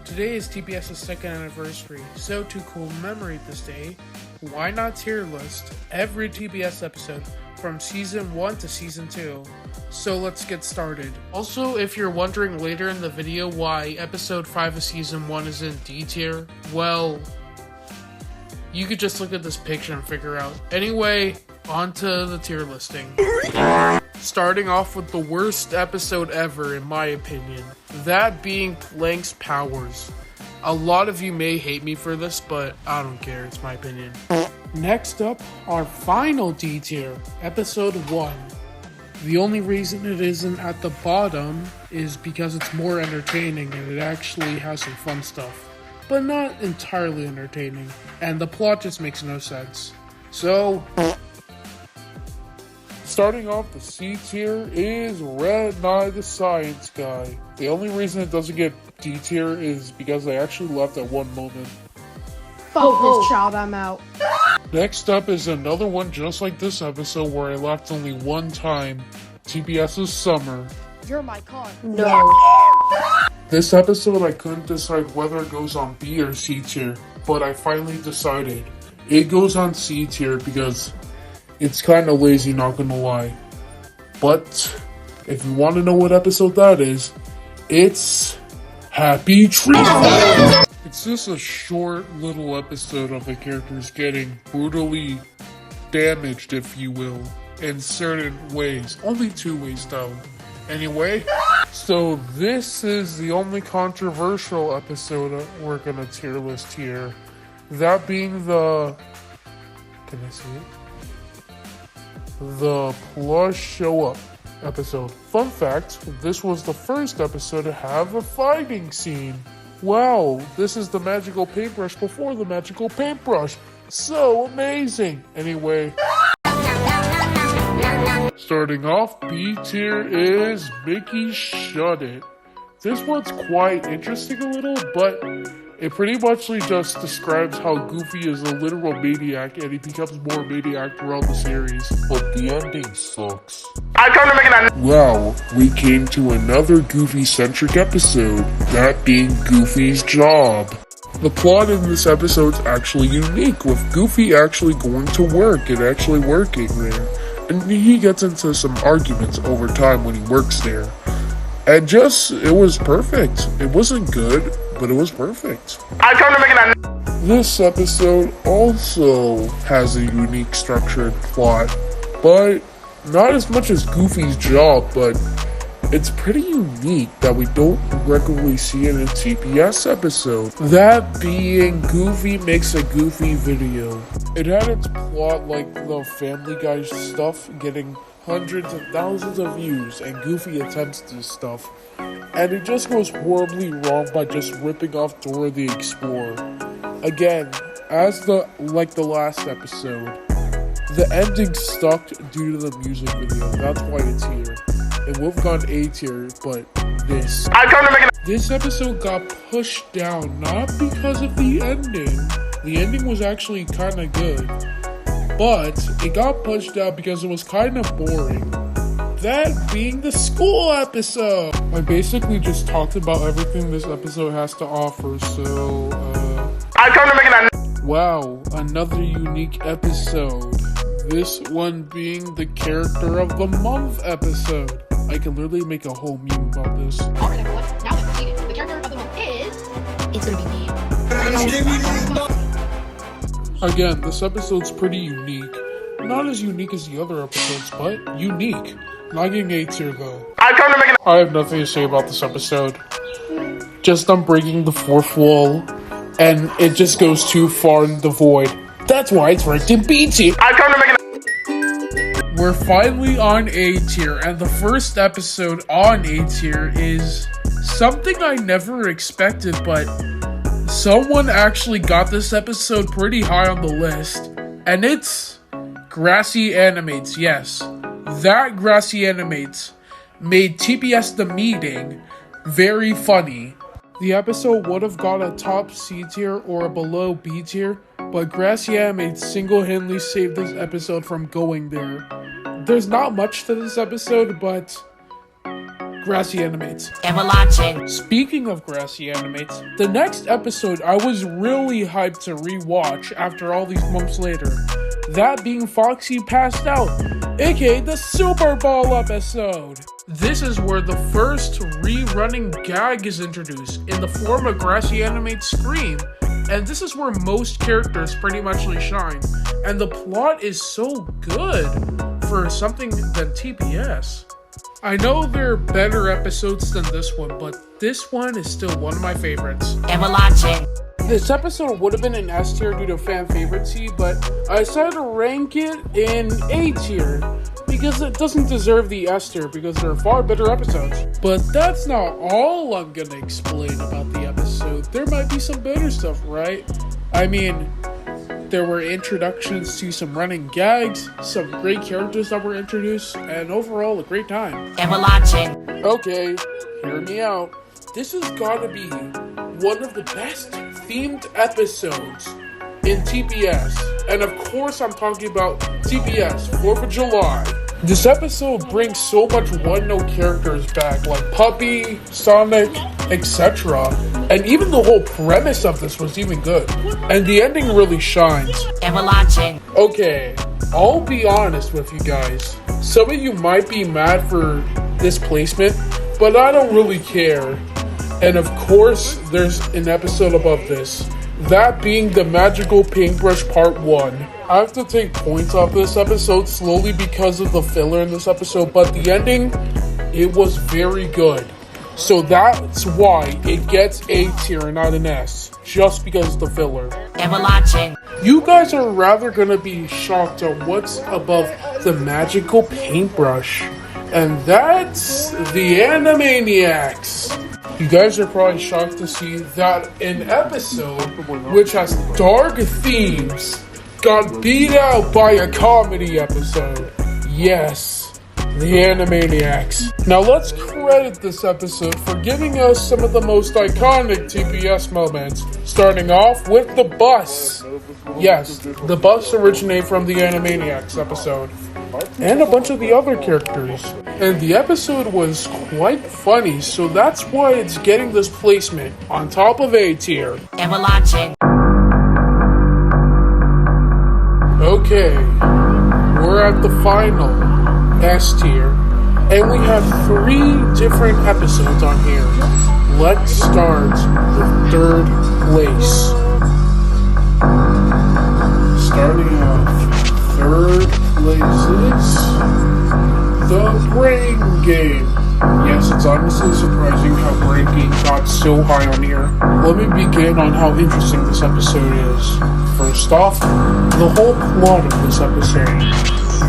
Today is T.P.S.'s second anniversary, so to commemorate this day, why not tier list every T.P.S. episode from Season 1 to Season 2. So let's get started. Also, if you're wondering later in the video why Episode 5 of Season 1 is in D tier, well, you could just look at this picture and figure out. Anyway, on to the tier listing. Starting off with the worst episode ever, in my opinion. That being Plank's powers. A lot of you may hate me for this, but I don't care, it's my opinion. Next up, our final D tier, Episode 1. The only reason it isn't at the bottom is because it's more entertaining and it actually has some fun stuff. But not entirely entertaining, and the plot just makes no sense. So, starting off the C tier is Red Nye the Science Guy. The only reason it doesn't get D tier is because I actually left at one moment. Fuck this child, I'm out. Next up is another one just like this episode where I left only one time. T.P.S.'s Summer. You're my car. No. This episode I couldn't decide whether it goes on B or C tier, but I finally decided. It goes on C tier because it's kind of lazy, not gonna lie. But if you want to know what episode that is, it's Happy Tree Farm. It's just a short little episode of the characters getting brutally damaged, if you will, in certain ways. Only 2 ways though. Anyway, so this is the only controversial episode we're gonna tier list here. That being the... Can I see it? The Plush Show Up episode. Fun fact, this was the first episode to have a fighting scene. Wow, this is the magical paintbrush before the magical paintbrush. So amazing. Anyway, starting off, B tier is Mickey Shut It. This one's quite interesting a little, but it pretty much just describes how Goofy is a literal maniac and he becomes more maniac throughout the series. But the ending sucks. Wow, we came to another Goofy-centric episode, that being Goofy's job. The plot in this episode is actually unique, with Goofy actually going to work and actually working there. And he gets into some arguments over time when he works there. And it was perfect. It wasn't good, but it was perfect. This episode also has a unique structured plot, but not as much as Goofy's job, but it's pretty unique that we don't regularly see in a T.P.S. episode. That being Goofy makes a Goofy video. It had its plot like the Family Guy stuff, getting hundreds of thousands of views, and Goofy attempts this stuff. And it just goes horribly wrong by just ripping off Dora the Explorer. Again, as the last episode, the ending stuck due to the music video. That's why it's here. It would have gone A tier, but this episode got pushed down, not because of the ending. The ending was actually kind of good, but it got pushed down because it was kind of boring. That being the school episode. I basically just talked about everything this episode has to offer, so, wow, another unique episode. This one being the Character of the Month episode. I can literally make a whole meme about this. Alright everyone, now that we've seen it, the character of the month is... It's gonna be me. Again, this episode's pretty unique. Not as unique as the other episodes, but unique. Not getting A tier though. I have nothing to say about this episode. Just I'm breaking the fourth wall, and it just goes too far in the void. That's why it's ranked in B tier. We're finally on A tier, and the first episode on A tier is something I never expected, but someone actually got this episode pretty high on the list, and it's Grassy Animates. Yes, that Grassy Animates made T.P.S. The Meeting very funny. The episode would have got a top C tier or a below B tier, but Grassy Animates single-handedly saved this episode from going there. There's not much to this episode, but Grassy Animates. And we're launching. Speaking of Grassy Animates, the next episode I was really hyped to rewatch after all these months later. That being Foxy Passed Out, aka the Super Bowl episode. This is where the first rerunning gag is introduced in the form of Grassy Animates Scream, and this is where most characters pretty much shine. And the plot is so good for something than T.P.S. I know there are better episodes than this one, but this one is still one of my favorites. And we're launching. This episode would have been an S tier due to fan favoricy, but I decided to rank it in A tier because it doesn't deserve the S tier because there are far better episodes. But that's not all I'm gonna explain about the episode. There might be some better stuff, right? I mean, there were introductions to some running gags, some great characters that were introduced, and overall a great time. And we're launching. Okay, hear me out. This has gotta be one of the best themed episodes in T.P.S. And of course I'm talking about T.P.S. 4th of July. This episode brings so much one-note characters back, like Puppy, Sonic, etc. And even the whole premise of this was even good. And the ending really shines. And we're launching. Okay, I'll be honest with you guys. Some of you might be mad for this placement, but I don't really care. And of course, there's an episode above this. That being the Magical Paintbrush Part 1. I have to take points off this episode slowly because of the filler in this episode, but the ending, it was very good. So that's why it gets A tier and not an S, just because of the filler. And we're launching. You guys are rather gonna be shocked at what's above the Magical Paintbrush, and that's the Animaniacs. You guys are probably shocked to see that an episode which has dark themes got beat out by a comedy episode. Yes, the Animaniacs. Now let's credit this episode for giving us some of the most iconic T.P.S. moments, starting off with the bus. Yes, the bus originated from the Animaniacs episode, and a bunch of the other characters. And the episode was quite funny, so that's why it's getting this placement on top of A tier. And we're launching. Okay, we're at the final S tier, and we have 3 different episodes on here. Let's start with 3rd place. Starting off, 3rd place is the Brain Game. Yes, it's honestly surprising how Brain Game got so high on here. Let me begin on how interesting this episode is. First off, the whole plot of this episode.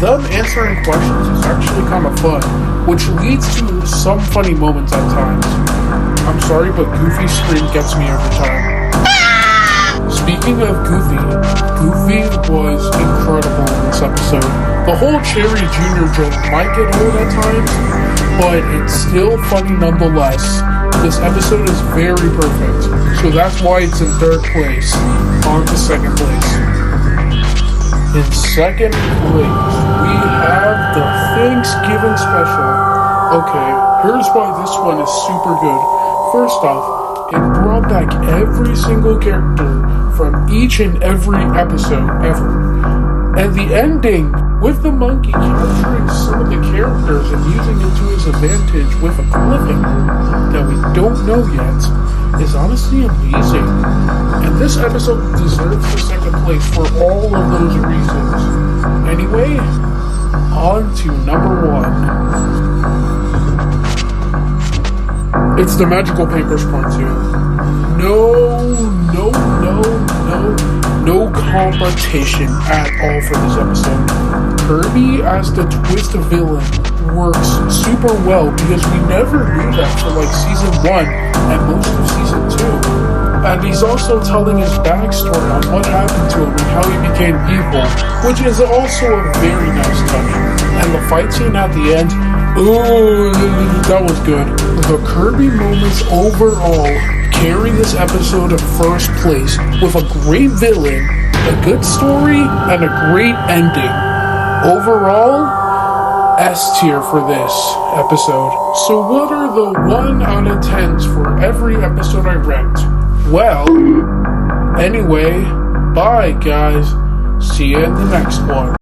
Them answering questions is actually kind of fun, which leads to some funny moments at times. I'm sorry, but Goofy's scream gets me every time. Speaking of Goofy, Goofy was incredible in this episode. The whole Cherry Jr. joke might get old at times, but it's still funny nonetheless. This episode is very perfect, so that's why it's in 3rd place. On to 2nd place. In 2nd place, we have the Thanksgiving special. Okay, here's why this one is super good. First off, it brought back every single character from each and every episode ever. And the ending, with the monkey capturing some of the characters and using it to his advantage with a cliffhanger that we don't know yet, is honestly amazing. And this episode deserves the 2nd place for all of those reasons. Anyway, on to number 1. It's the Magical Paintbrush Part 2. No competition at all for this episode. Kirby as the twist villain works super well because we never knew that for like season 1 and most of season 2. And he's also telling his backstory on what happened to him and how he became evil, which is also a very nice touch. And the fight scene at the end, ooh, that was good. The Kirby moments overall carry this episode in 1st place with a great villain, a good story, and a great ending. Overall, S tier for this episode. So what are the 1 out of 10s for every episode I rent? Well, anyway, bye guys. See you in the next one.